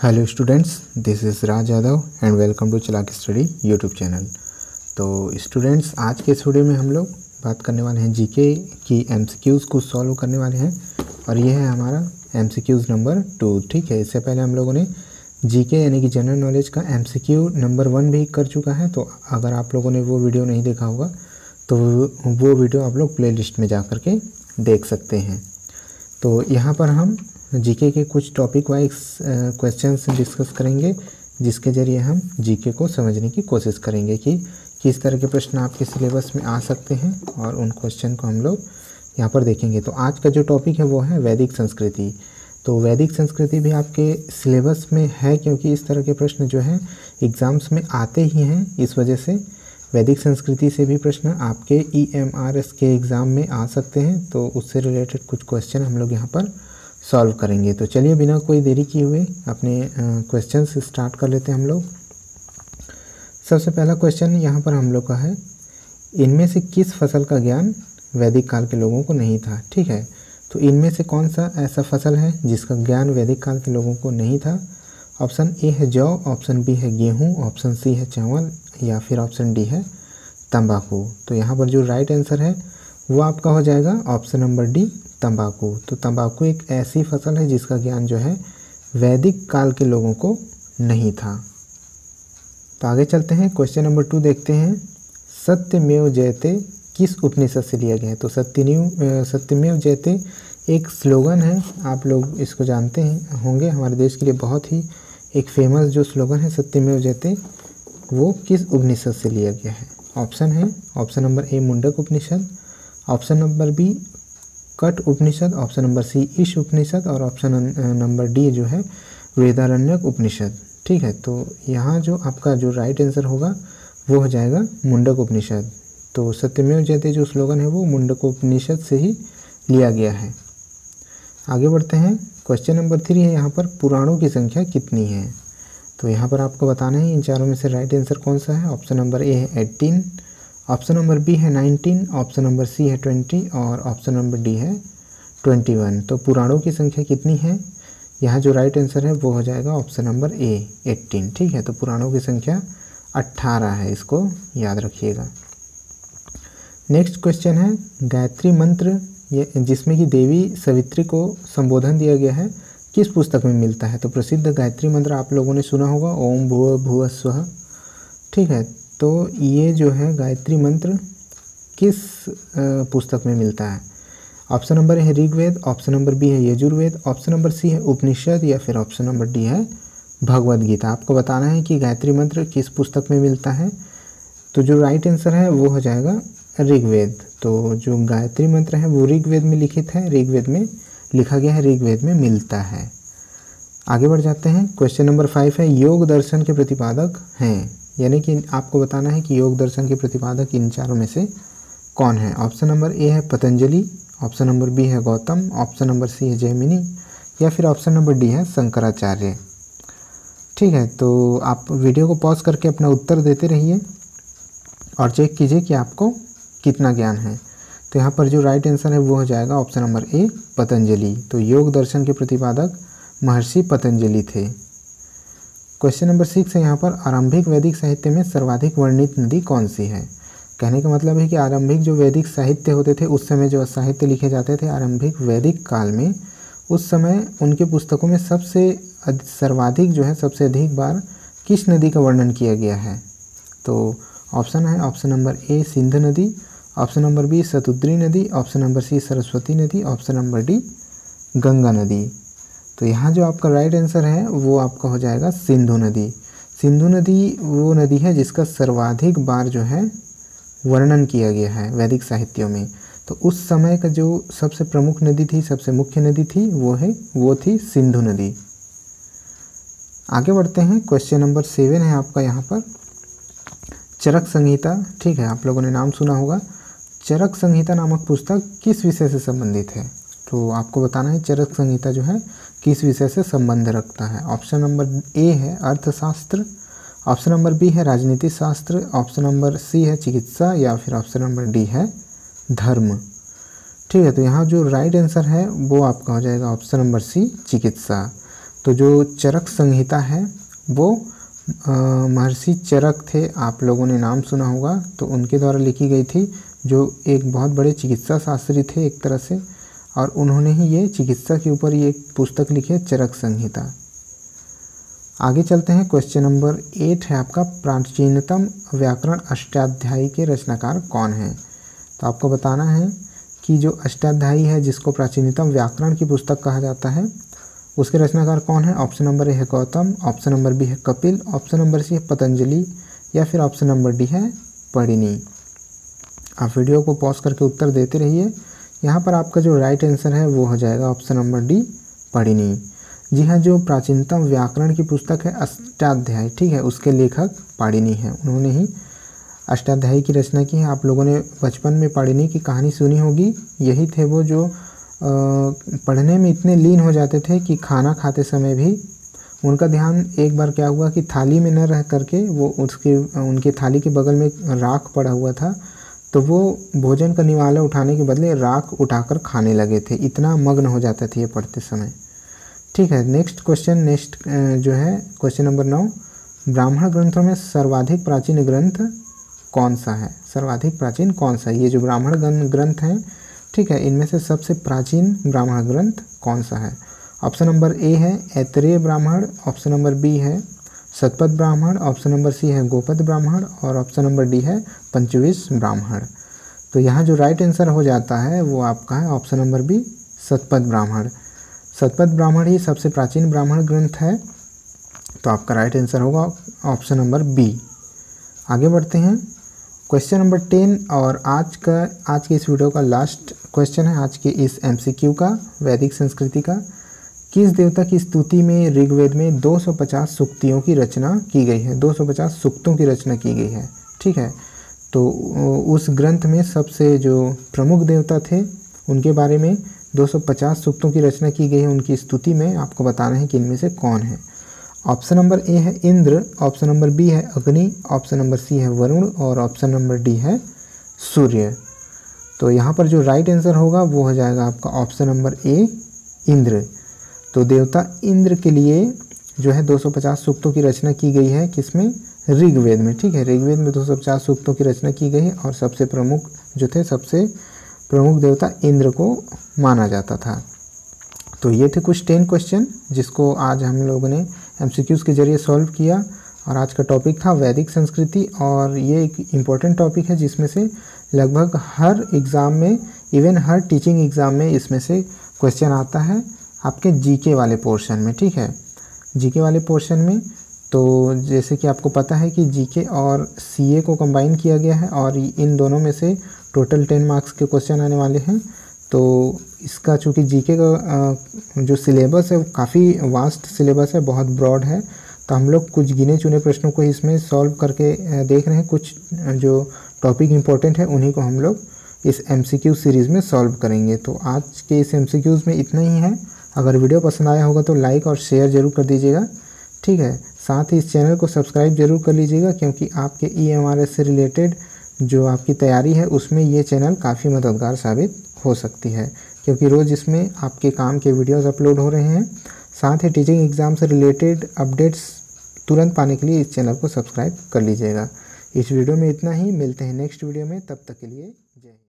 Hello students, this is Raj Yadav and welcome to Chalaki study YouTube channel. तो students, आज के इस वीडियो में हम लोग बात करने वाले हैं जीके की एमसीक्यूज़ को सॉल्व करने वाले हैं और ये है हमारा एमसीक्यूज़ नंबर 2। ठीक है, इससे पहले हम लोगों ने जीके यानी कि जनरल नॉलेज का एमसीक्यू नंबर 1 भी कर चुका है। तो अगर आप लोगों ने वो वीडियो नहीं देखा होगा तो वो वीडियो आप लोग प्ले लिस्ट में जा कर के देख सकते हैं। तो यहाँ पर हम जीके के कुछ टॉपिक वाइज क्वेश्चंस डिस्कस करेंगे, जिसके ज़रिए हम जीके को समझने की कोशिश करेंगे कि किस तरह के प्रश्न आपके सिलेबस में आ सकते हैं और उन क्वेश्चन को हम लोग यहाँ पर देखेंगे। तो आज का जो टॉपिक है वो है वैदिक संस्कृति। तो वैदिक संस्कृति भी आपके सिलेबस में है, क्योंकि इस तरह के प्रश्न जो हैं एग्ज़ाम्स में आते ही हैं। इस वजह से वैदिक संस्कृति से भी प्रश्न आपके EMRS के एग्ज़ाम में आ सकते हैं। तो उससे रिलेटेड कुछ क्वेश्चन हम लोग यहाँ पर सॉल्व करेंगे। तो चलिए बिना कोई देरी किए हुए अपने क्वेश्चन से स्टार्ट कर लेते हैं हम लोग। सबसे पहला क्वेश्चन यहाँ पर हम लोग का है, इनमें से किस फसल का ज्ञान वैदिक काल के लोगों को नहीं था। ठीक है, तो इनमें से कौन सा ऐसा फसल है जिसका ज्ञान वैदिक काल के लोगों को नहीं था। ऑप्शन ए है जौ, ऑप्शन बी है गेहूँ, ऑप्शन सी है चावल या फिर ऑप्शन डी है तंबाकू। तो यहाँ पर जो राइट आंसर है वो आपका हो जाएगा ऑप्शन नंबर डी, तंबाकू। तो तंबाकू एक ऐसी फसल है जिसका ज्ञान जो है वैदिक काल के लोगों को नहीं था। तो आगे चलते हैं, क्वेश्चन नंबर 2 देखते हैं। सत्यमेव जयते किस उपनिषद से लिया गया है। तो सत्यमेव जयते एक स्लोगन है, आप लोग इसको जानते हैं होंगे, हमारे देश के लिए बहुत ही एक फेमस जो स्लोगन है सत्यमेव जयते, वो किस उपनिषद से लिया गया है। ऑप्शन है option number A Mundaka Upanishad, option number B Katha Upanishad, option number C Isha Upanishad और ऑप्शन नंबर डी जो है वेदारण्यक उपनिषद। ठीक है, तो यहाँ जो आपका जो राइट आंसर होगा वो हो जाएगा मुंडक उपनिषद। तो सत्यमेव जयते जो स्लोगन है वो मुंडक उपनिषद से ही लिया गया है। आगे बढ़ते हैं, क्वेश्चन नंबर 3 है यहाँ पर, पुराणों की संख्या कितनी है। तो यहाँ पर आपको बताना है इन चारों में से राइट आंसर कौन सा है। ऑप्शन नंबर ए है 18, ऑप्शन नंबर बी है 19, ऑप्शन नंबर सी है 20 और ऑप्शन नंबर डी है 21। तो पुराणों की संख्या कितनी है, यहाँ जो राइट आंसर है वो हो जाएगा ऑप्शन नंबर ए 18। ठीक है, तो पुराणों की संख्या 18 है, इसको याद रखिएगा। नेक्स्ट क्वेश्चन है, गायत्री मंत्र ये जिसमें कि देवी सवित्री को संबोधन दिया गया है किस पुस्तक में मिलता है। तो प्रसिद्ध गायत्री मंत्र आप लोगों ने सुना होगा, ओम भूर्भुवः भुवः स्वः। ठीक है, तो ये जो है गायत्री मंत्र किस पुस्तक में मिलता है। ऑप्शन नंबर है ऋग्वेद, ऑप्शन नंबर बी है यजुर्वेद, ऑप्शन नंबर सी है उपनिषद या फिर ऑप्शन नंबर डी है भगवद गीता। आपको बताना है कि गायत्री मंत्र किस पुस्तक में मिलता है। तो जो राइट आंसर है वो हो जाएगा ऋग्वेद। तो जो गायत्री मंत्र है वो ऋग्वेद में लिखित है, ऋग्वेद में लिखा गया है, ऋग्वेद में मिलता है। आगे बढ़ जाते हैं, क्वेश्चन नंबर 5 है, योग दर्शन के प्रतिपादक हैं, यानी कि आपको बताना है कि योग दर्शन के प्रतिपादक इन चारों में से कौन है। ऑप्शन नंबर ए है पतंजलि, ऑप्शन नंबर बी है गौतम, ऑप्शन नंबर सी है जैमिनी या फिर ऑप्शन नंबर डी है शंकराचार्य। ठीक है, तो आप वीडियो को पॉज करके अपना उत्तर देते रहिए और चेक कीजिए कि आपको कितना ज्ञान है। तो यहाँ पर जो राइट आंसर है वो हो जाएगा ऑप्शन नंबर ए पतंजलि। तो योग दर्शन के प्रतिपादक महर्षि पतंजलि थे। क्वेश्चन नंबर 6 है यहाँ पर, आरंभिक वैदिक साहित्य में सर्वाधिक वर्णित नदी कौन सी है। कहने का मतलब है कि आरंभिक जो वैदिक साहित्य होते थे, उस समय जो साहित्य लिखे जाते थे आरंभिक वैदिक काल में, उस समय उनके पुस्तकों में सबसे सर्वाधिक जो है सबसे अधिक बार किस नदी का वर्णन किया गया है। तो ऑप्शन है ऑप्शन नंबर ए सिंधु नदी, ऑप्शन नंबर बी सतुद्री नदी, ऑप्शन नंबर सी सरस्वती नदी, ऑप्शन नंबर डी गंगा नदी। तो यहाँ जो आपका राइट आंसर है वो आपका हो जाएगा सिंधु नदी। सिंधु नदी वो नदी है जिसका सर्वाधिक बार जो है वर्णन किया गया है वैदिक साहित्यों में। तो उस समय का जो सबसे प्रमुख नदी थी, सबसे मुख्य नदी थी, वो थी सिंधु नदी। आगे बढ़ते हैं, क्वेश्चन नंबर 7 है आपका यहाँ पर, चरक संहिता। ठीक है, आप लोगों ने नाम सुना होगा। चरक संहिता नामक पुस्तक किस विषय से संबंधित है। तो आपको बताना है चरक संहिता जो है किस विषय से संबंध रखता है। ऑप्शन नंबर ए है अर्थशास्त्र, ऑप्शन नंबर बी है राजनीति शास्त्र, ऑप्शन नंबर सी है चिकित्सा या फिर ऑप्शन नंबर डी है धर्म। ठीक है, तो यहाँ जो राइट आंसर है वो आपका हो जाएगा ऑप्शन नंबर सी चिकित्सा। तो जो चरक संहिता है वो महर्षि चरक थे, आप लोगों ने नाम सुना होगा, तो उनके द्वारा लिखी गई थी, जो एक बहुत बड़े चिकित्सा शास्त्री थे एक तरह से, और उन्होंने ही ये चिकित्सा के ऊपर ये एक पुस्तक लिखी है, चरक संहिता। आगे चलते हैं। क्वेश्चन नंबर 8 है आपका, प्राचीनतम व्याकरण अष्टाध्यायी के रचनाकार कौन है। तो आपको बताना है कि जो अष्टाध्यायी है, जिसको प्राचीनतम व्याकरण की पुस्तक कहा जाता है, उसके रचनाकार कौन है। ऑप्शन नंबर ए है गौतम, ऑप्शन नंबर बी है कपिल, ऑप्शन नंबर सी है पतंजलि, या फिर ऑप्शन नंबर डी है पढ़िनी। आप वीडियो को पॉज करके उत्तर देते रहिए। यहाँ पर आपका जो राइट आंसर है वो हो जाएगा ऑप्शन नंबर डी, पढ़िनी। जी हाँ, जो प्राचीनतम व्याकरण की पुस्तक है अष्टाध्यायी, ठीक है, उसके लेखक पाणिनि हैं। उन्होंने ही अष्टाध्यायी की रचना की है। आप लोगों ने बचपन में पाणिनि की कहानी सुनी होगी। यही थे वो जो पढ़ने में इतने लीन हो जाते थे कि खाना खाते समय भी उनका ध्यान, एक बार क्या हुआ कि थाली में न रह करके वो उनके थाली के बगल में राख पड़ा हुआ था, तो वो भोजन का निवाला उठाने के बदले राख उठाकर खाने लगे थे, इतना मग्न हो जाते थे ये पढ़ते समय। ठीक है, नेक्स्ट जो है क्वेश्चन नंबर 9, ब्राह्मण ग्रंथों में सर्वाधिक प्राचीन ग्रंथ कौन सा है। सर्वाधिक प्राचीन कौन सा है। ये जो ब्राह्मण ग्रंथ हैं, ठीक है, इनमें से सबसे प्राचीन ब्राह्मण ग्रंथ कौन सा है। ऑप्शन नंबर ए है ऐतरेय ब्राह्मण, ऑप्शन नंबर बी है शतपथ ब्राह्मण, ऑप्शन नंबर सी है गोपद ब्राह्मण, और ऑप्शन नंबर डी है पंचविश ब्राह्मण। तो यहाँ जो राइट आंसर हो जाता है वो आपका है option number B, Shatapatha Brahmana. Shatapatha Brahmana ही सबसे प्राचीन ब्राह्मण ग्रंथ है, तो आपका राइट आंसर होगा ऑप्शन नंबर बी। आगे बढ़ते हैं। क्वेश्चन नंबर 10 और आज के इस वीडियो का लास्ट क्वेश्चन है, आज के इस MCQ का, वैदिक संस्कृति का। किस देवता की स्तुति में ऋग्वेद में 250 सूक्तियों की रचना की गई है। 250 सूक्तों की रचना की गई है, ठीक है। तो उस ग्रंथ में सबसे जो प्रमुख देवता थे उनके बारे में 250 सूक्तों की रचना की गई है। उनकी स्तुति में आपको बताना है कि इनमें से कौन है। ऑप्शन नंबर ए है इंद्र, ऑप्शन नंबर बी है अग्नि, ऑप्शन नंबर सी है वरुण, और ऑप्शन नंबर डी है सूर्य। तो यहाँ पर जो राइट आंसर होगा वो हो जाएगा आपका ऑप्शन नंबर ए, इंद्र। तो देवता इंद्र के लिए जो है 250 सूक्तों की रचना की गई है, किसमें, ऋग्वेद में, ठीक है। ऋग्वेद में 250 सूक्तों की रचना की गई है, और सबसे प्रमुख जो थे, सबसे प्रमुख देवता इंद्र को माना जाता था। तो ये थे कुछ 10 क्वेश्चन जिसको आज हम लोगों ने MCQs के जरिए सॉल्व किया। और आज का टॉपिक था वैदिक संस्कृति, और ये एक इम्पॉर्टेंट टॉपिक है जिसमें से लगभग हर एग्ज़ाम में, इवन हर टीचिंग एग्ज़ाम में इसमें से क्वेश्चन आता है आपके GK वाले पोर्शन में, ठीक है। GK वाले पोर्शन में तो जैसे कि आपको पता है कि GK और CA को कंबाइन किया गया है, और इन दोनों में से टोटल 10 मार्क्स के क्वेश्चन आने वाले हैं। तो इसका चूँकि GK का जो सिलेबस है वो काफ़ी वास्ट सिलेबस है, बहुत ब्रॉड है, तो हम लोग कुछ गिने चुने प्रश्नों को इसमें सॉल्व करके देख रहे हैं। कुछ जो टॉपिक इम्पोर्टेंट है उन्हीं को हम लोग इस MCQ सीरीज़ में सॉल्व करेंगे। तो आज के इस MCQs में इतना ही है। अगर वीडियो पसंद आया होगा तो लाइक और शेयर ज़रूर कर दीजिएगा, ठीक है। साथ ही इस चैनल को सब्सक्राइब जरूर कर लीजिएगा, क्योंकि आपके EMRS से रिलेटेड जो आपकी तैयारी है उसमें ये चैनल काफ़ी मददगार साबित हो सकती है, क्योंकि रोज़ इसमें आपके काम के वीडियोस अपलोड हो रहे हैं। साथ ही टीचिंग एग्ज़ाम से रिलेटेड अपडेट्स तुरंत पाने के लिए इस चैनल को सब्सक्राइब कर लीजिएगा। इस वीडियो में इतना ही, मिलते हैं नेक्स्ट वीडियो में, तब तक के लिए जय हिंद।